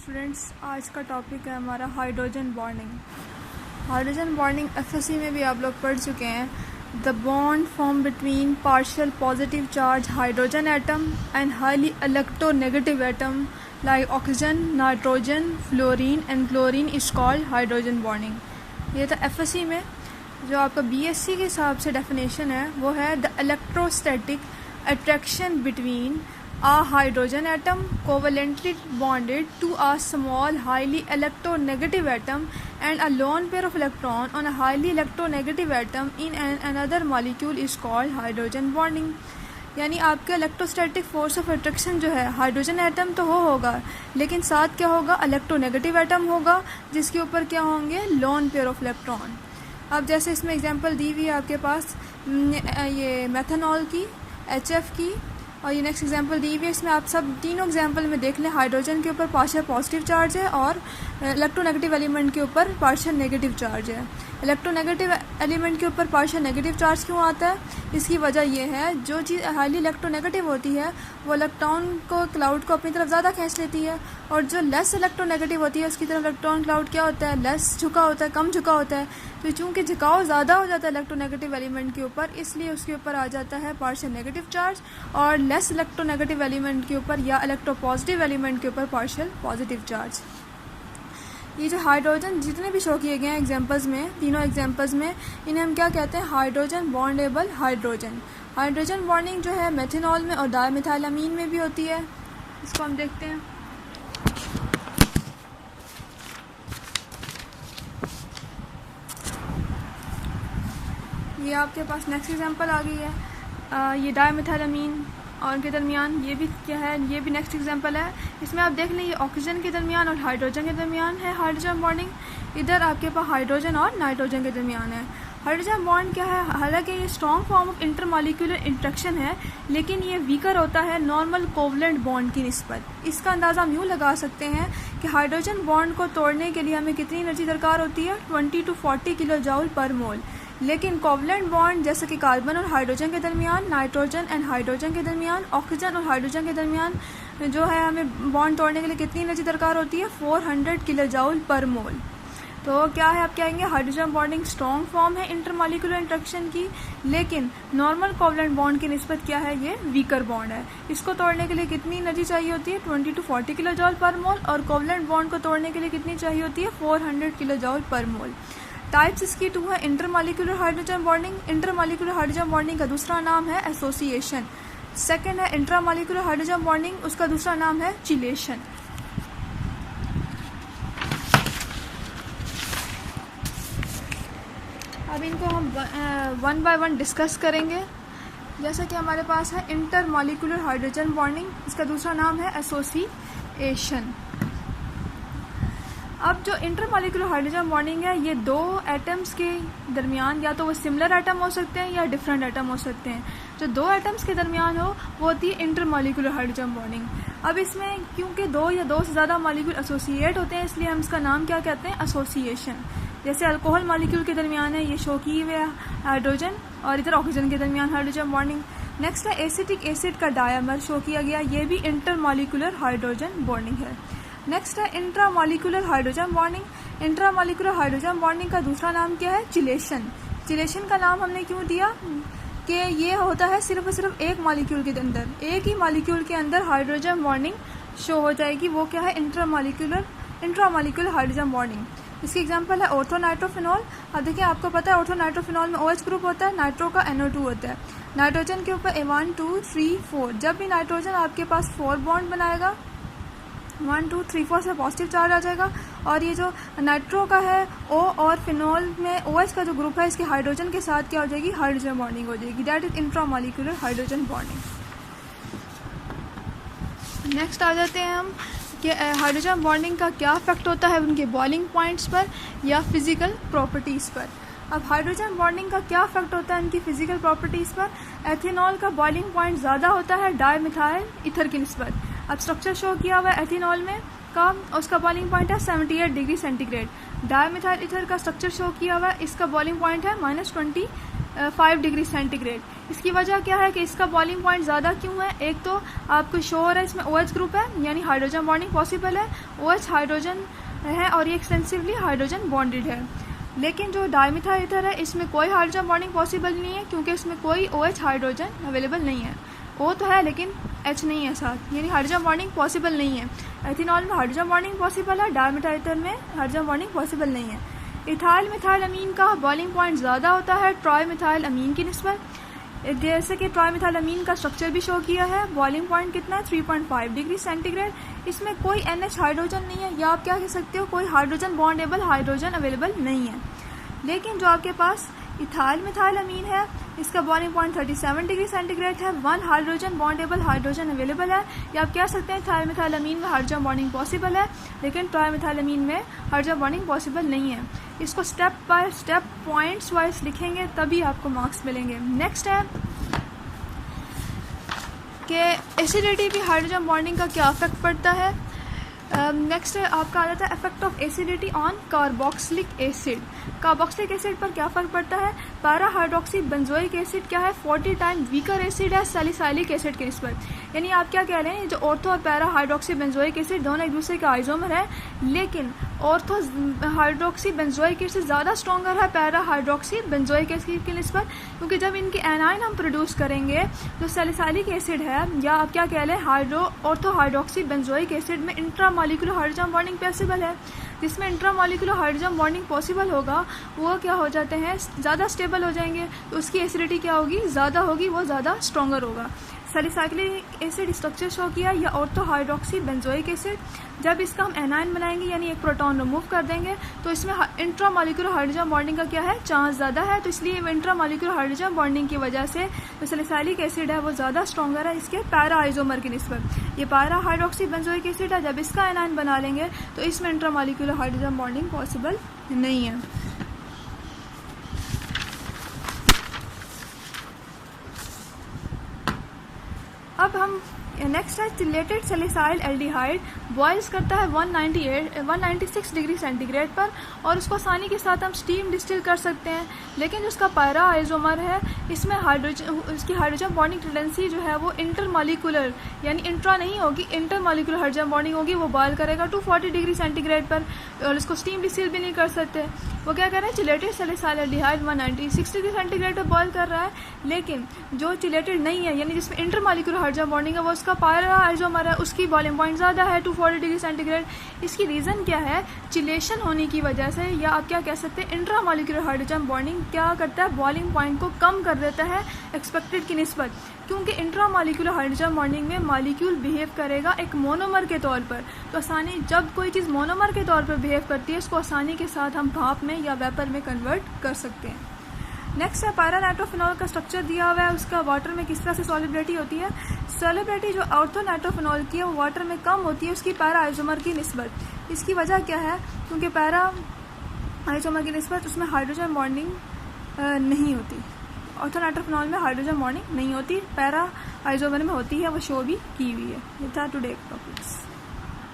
Students, आज का topic है हमारा hydrogen bonding. Hydrogen bonding FSc में भी आप लोग पढ़ चुके हैं। The bond form between partial positive charge hydrogen atom and highly electronegative atom like oxygen, nitrogen, fluorine and chlorine is called hydrogen bonding. ये था एफएससी में। जो आपका बीएससी के हिसाब से डेफिनेशन है वो है the electrostatic attraction between a hydrogen atom covalently bonded to a small highly electronegative atom and a lone pair of electron on a highly electronegative atom in another molecule is called hydrogen bonding। यानी आपका electrostatic force of attraction जो है hydrogen atom तो होगा, लेकिन साथ क्या होगा, इलेक्ट्रोनेगेटिव एटम होगा जिसके ऊपर क्या होंगे, लोन पेयर ऑफ इलेक्ट्रॉन। अब जैसे इसमें एग्जांपल दी हुई है आपके पास ये मेथनॉल की, HF की, और ये नेक्स्ट एग्जांपल दी हुई है। इसमें आप सब तीनों एग्जांपल में देख लें, हाइड्रोजन के ऊपर पार्शियल पॉजिटिव चार्ज है और इलेक्ट्रोनेगेटिव एलिमेंट के ऊपर पार्शियल नेगेटिव चार्ज है। इलेक्ट्रोनेगेटिव एलिमेंट के ऊपर पार्शियल नेगेटिव चार्ज क्यों आता है, इसकी वजह यह है जो चीज़ हाईली इलेक्ट्रोनेगेटिव होती है वो इलेक्ट्रॉन को, क्लाउड को अपनी तरफ ज़्यादा खींच लेती है, और जो लेस इलेक्ट्रोनेगेटिव होती है उसकी तरफ इलेक्ट्रॉन क्लाउड क्या होता है, लेस झुका होता है, कम झुका होता है। तो चूँकि झुकाव ज़्यादा हो जाता है इलेक्ट्रोनेगेटिव एलिमेंट के ऊपर, इसलिए उसके ऊपर आ जाता है पार्शियल नेगेटिव चार्ज, और लेस इलेक्ट्रोनेगेटिव एलिमेंट के ऊपर या इलेक्ट्रोपॉजिटिव एलिमेंट के ऊपर पार्शियल पॉजिटिव चार्ज। ये जो हाइड्रोजन जितने भी शो किए गए हैं एग्जांपल्स में, तीनों एग्जांपल्स में, इन्हें हम क्या कहते हैं, हाइड्रोजन बॉन्डेबल हाइड्रोजन। हाइड्रोजन बॉन्डिंग जो है मेथनॉल में और डायमिथाइलामीन में भी होती है। इसको हम देखते हैं। ये आपके पास नेक्स्ट एग्जांपल आ गई है, ये डायमिथाइलामीन और के दरमियान ये भी क्या है, ये भी नेक्स्ट एग्जांपल है। इसमें आप देख लें ये ऑक्सीजन के दरमियान और हाइड्रोजन के दरमियान है हाइड्रोजन बॉन्डिंग। इधर आपके पास हाइड्रोजन और नाइट्रोजन के दरमियान है। हाइड्रोजन बॉन्ड क्या है, हालांकि ये strong form of intermolecular interaction है, लेकिन ये वीकर होता है नॉर्मल कोवलेंट बॉन्ड की निस्बत। इसका अंदाज़ा हम यूँ लगा सकते हैं कि हाइड्रोजन बॉन्ड को तोड़ने के लिए हमें कितनी एनर्जी दरकार होती है, 20 to 40 किलो जूल पर मोल। लेकिन कोवलेंट बॉन्ड जैसे कि कार्बन और हाइड्रोजन के दरमियान, नाइट्रोजन एंड हाइड्रोजन के दरमियान, ऑक्सीजन और हाइड्रोजन के दरमियान जो है हमें बॉन्ड तोड़ने के लिए कितनी एनर्जी दरकार होती है, 400 किलो जूल पर मोल। तो क्या है, आप कहेंगे हाइड्रोजन बॉन्डिंग स्ट्रॉन्ग फॉर्म है इंटरमॉलिक्यूलर इंट्रैक्शन की, लेकिन नॉर्मल कोवलेंट बॉन्ड की निस्बत क्या है, ये वीकर बॉन्ड है। इसको तोड़ने के लिए कितनी एनर्जी चाहिए होती है, 20 to 40 किलो जूल पर मोल, और कोवलेंट बॉन्ड को तोड़ने के लिए कितनी चाहिए होती है, 400 किलो जूल पर मोल। टाइप्स इसकी 2 है, intermolecular hydrogen bonding. Intermolecular hydrogen bonding का दूसरा नाम है एसोसिएशन। सेकंड है इंट्रामॉलिक्यूलर हाइड्रोजन बॉन्डिंग, उसका दूसरा नाम है चिलेशन। अब इनको हम 1 by 1 डिस्कस करेंगे। जैसे कि हमारे पास है इंटरमॉलिक्यूलर हाइड्रोजन बॉन्डिंग, इसका दूसरा नाम है एसोसिएशन। अब जो इंटरमॉलिक्यूलर हाइड्रोजन बॉन्डिंग है, ये 2 एटम्स के दरमियान या तो वो सिमिलर एटम हो सकते हैं या डिफरेंट एटम हो सकते हैं। जो 2 एटम्स के दरमियान हो वो होती है इंटरमॉलिक्यूलर हाइड्रोजन बॉन्डिंग। अब इसमें क्योंकि 2 या 2 से ज़्यादा मॉलिक्यूल एसोसिएट होते हैं, इसलिए हम इसका नाम क्या कहते हैं, एसोसिएशन। जैसे अल्कोहल मॉलिक्यूल के दरमियान है ये शो की हुई है हाइड्रोजन, और इधर ऑक्सीजन के दरमियान हाइड्रोजन बॉन्डिंग। नेक्स्ट है एसिटिक एसिड का डायमर शो किया गया, ये भी इंटरमॉलिक्यूलर हाइड्रोजन बॉन्डिंग है। नेक्स्ट है intramolecular hydrogen bonding. Intramolecular hydrogen bonding का दूसरा नाम क्या है, चिलेशन। चिलेशन का नाम हमने क्यों दिया कि ये होता है सिर्फ और सिर्फ एक मॉलिक्यूल के अंदर, एक ही मॉलिक्यूल के अंदर हाइड्रोजन बॉन्डिंग शो हो जाएगी, वो क्या है, इंट्रामॉलिक्यूलर हाइड्रोजन बॉन्डिंग। इसकी एग्जांपल है ऑर्थोनाइट्रोफिनॉल। अब देखिए आपको पता है ऑर्थोनाइट्रोफिनॉल में OH ग्रुप होता है, नाइट्रो का NO2 होता है। नाइट्रोजन के ऊपर 1 2 3 4, जब भी नाइट्रोजन आपके पास 4 बॉन्ड बनाएगा, 1 2 3 4 से पॉजिटिव चार्ज आ जाएगा, और ये जो नाइट्रो का है O और फिनॉल में OH का जो ग्रुप है इसके हाइड्रोजन के साथ क्या हो जाएगी, हाइड्रोजन बॉन्डिंग हो जाएगी। That is intramolecular hydrogen bonding. Next आ जाते हैं हम कि हाइड्रोजन बॉन्डिंग का क्या इफेक्ट होता है उनके बॉइलिंग पॉइंट्स पर या फिजिकल प्रॉपर्टीज़ पर। अब हाइड्रोजन बॉन्डिंग का क्या इफेक्ट होता है उनकी फिजिकल प्रॉपर्टीज़ पर। एथेनॉल का बॉइलिंग पॉइंट ज़्यादा होता है डाइमिथाइल ईथर की निस्बत। अब स्ट्रक्चर शो किया हुआ है एथेनॉल में का, उसका बॉइलिंग पॉइंट है 78 डिग्री सेंटीग्रेड। डाइमिथाइल ईथर का स्ट्रक्चर शो किया हुआ है, इसका बॉइलिंग पॉइंट है -20 5 डिग्री सेंटीग्रेड। इसकी वजह क्या है कि इसका बॉइलिंग पॉइंट ज़्यादा क्यों है? एक तो आपको शो हो रहा है इसमें OH ग्रुप है, यानी हाइड्रोजन बॉन्डिंग पॉसिबल है, OH हाइड्रोजन है और ये एक्सटेंसिवली हाइड्रोजन बॉन्डेड है। लेकिन जो डायमिथाइल ईथर है इसमें कोई हाइड्रोजन बॉन्डिंग पॉसिबल नहीं है, क्योंकि इसमें कोई OH हाइड्रोजन अवेलेबल नहीं है। O तो है लेकिन H नहीं है साथ, यानी हाइड्रोजन बॉन्डिंग पॉसिबल नहीं है। एथेनॉल में हाइड्रोजन बॉन्डिंग पॉसिबल है, डायमिथाइल ईथर में हाइड्रोजन बॉन्डिंग पॉसिबल नहीं है। इथाइल मिथाइल अमीन का बॉइलिंग पॉइंट ज़्यादा होता है ट्राई मिथाइल अमीन की निस्बत। जैसे कि ट्राई मिथाइल अमीन का स्ट्रक्चर भी शो किया है, बॉइलिंग पॉइंट कितना है? 3.5 डिग्री सेंटीग्रेड। इसमें कोई NH हाइड्रोजन नहीं है, या आप क्या कह सकते हो कोई हाइड्रोजन बॉन्डेबल हाइड्रोजन अवेलेबल नहीं है। लेकिन जो आपके पास इथाइल मिथाइल अमीन है इसका बॉइलिंग पॉइंट 37 डिग्री सेंटीग्रेड है, 1 हाइड्रोजन बॉन्डेबल हाइड्रोजन अवेलेबल है। या आप कह सकते हैं इथाइल मिथाइल अमीन में हाइड्रोजन बॉन्डिंग पॉसिबल है, लेकिन ट्राई मिथाइल अमीन में हाइड्रोजन बॉन्डिंग पॉसिबल नहीं है। इसको step by step points wise लिखेंगे तभी आपको मार्क्स मिलेंगे। नेक्स्ट है कि एसिडिटी भी हाइड्रोजन बॉन्डिंग का क्या इफेक्ट पड़ता है। नेक्स्ट आपका आ जाता है effect of acidity on carboxylic acid. Carboxylic acid पर क्या फर्क पड़ता है? पैरा हाइड्रोक्सी बेंजोइक एसिड क्या है? 40 टाइम वीकर एसिड है सैलिसाइलिक एसिड के निस्बत। यानी आप क्या कह रहे हैं, जो ऑर्थो और पैरा हाइड्रोक्सी बेंजोइक एसिड दोनों एक दूसरे के आइसोमर है, लेकिन ऑर्थो हाइड्रोक्सी बेंजोइक एसिड ज़्यादा स्ट्रॉन्गर है पैरा हाइड्रोक्सी बेंजोइक एसिड के निस्बत, क्योंकि जब इनके एनाइन हम प्रोड्यूस करेंगे जो सैलिसाइलिक एसिड है, या आप क्या कह रहे हैं ऑर्थो हाइड्रोक्सी बेंजोइक एसिड में इंट्रामॉलिक्यूलर हाइड्रोजन बॉन्डिंग पॉसिबल है। जिसमें इंट्रामॉलिक्यूलर हाइड्रोजन बॉन्डिंग पॉसिबल होगा वो क्या हो जाते हैं, ज़्यादा स्टेबल हो जाएंगे, तो उसकी एसिडिटी क्या होगी? ज़्यादा होगी, वो ज़्यादा स्ट्रॉन्गर होगा। सैलिसाइलिक एसिड स्ट्रक्चर शो किया या ऑर्थो हाइड्रोक्सी बेंजोइक एसिड। जब इसका हम एनाइन बनाएंगे यानी एक प्रोटॉन रिमूव कर देंगे तो इसमें इंट्रामॉलिक्यूलर हाइड्रोजन बॉन्डिंग का क्या है? चांस ज़्यादा है। तो इसलिए इंट्रामॉलिक्यूलर हाइड्रोजन बॉन्डिंग की वजह से जो सैलिसाइलिक एसिड है वो ज़्यादा स्ट्रॉन्गर है इसके पैरा आइसोमर की निस्बत। ये पैरा हाइड्रोक्सी बेंजोइक एसिड है, जब इसका एनाइन बना लेंगे तो इसमें इंट्रामॉलिक्यूलर हाइड्रोजन बॉन्डिंग पॉसिबल नहीं है। अब हम नेक्स्ट है चिलेटेड सैलिसाइल एल्डिहाइड। बॉइल्स करता है 196 डिग्री सेंटीग्रेड पर, और उसको आसानी के साथ हम स्टीम डिस्टिल कर सकते हैं। लेकिन जो उसका पैरा आइसोमर है इसमें उसकी हाइड्रोजन बॉन्डिंग टेंडेंसी जो है वो इंटरमॉलिक्यूलर यानी इंट्रा नहीं होगी, इंटरमॉलिक्यूलर हाइड्रोजन बॉन्डिंग होगी। वो बॉयल करेगा 240 डिग्री सेंटीग्रेड पर, और इसको स्टीम डिस्टिल भी नहीं कर सकते। वो क्या कर रहे हैं, चिलेटेड सैलिसाइल एल्डिहाइड 196 डिग्री सेंटीग्रेड पर बॉयल कर रहा है। लेकिन जो चिलेटेड नहीं है यानी जिसमें इंटरमॉलिक्यूलर हाइड्रोजन बॉन्डिंग है वो उसका पैरा आइसोमर है, उसकी बॉइलिंग पॉइंट ज़्यादा है 240 डिग्री सेंटीग्रेड। इसकी रीज़न क्या है? चिलेशन होने की वजह से, या आप क्या कह सकते हैं इंट्रामॉलिक्यूलर हाइड्रोजन बॉन्डिंग क्या करता है, बॉइलिंग पॉइंट को कम कर देता है एक्सपेक्टेड की निस्बत। क्योंकि इंट्रामॉलिक्यूलर हाइड्रोजन बॉन्डिंग में मॉलिक्यूल बिहेव करेगा एक मोनोमर के तौर पर, तो आसानी जब कोई चीज़ मोनोमर के तौर पर बिहेव करती है उसको आसानी के साथ हम भाप में या वेपर में कन्वर्ट कर सकते हैं। नेक्स्ट है पैरा नाइट्रोफिनॉल का स्ट्रक्चर दिया हुआ है, उसका वाटर में किस तरह से सॉल्युबिलिटी होती है। सॉल्युबिलिटी जो ऑर्थो नाइट्रोफिनॉल की है वो वाटर में कम होती है उसकी पैरा आइसोमर की निस्बत। इसकी वजह क्या है? क्योंकि पैरा आइसोमर की निस्बत उसमें हाइड्रोजन बॉन्डिंग नहीं होती। ऑर्थो नाइट्रोफिनॉल में हाइड्रोजन बॉन्डिंग नहीं होती, पैरा आइसोमर में होती है, वो शो भी की हुई है। ये था टुडे टॉपिक्स।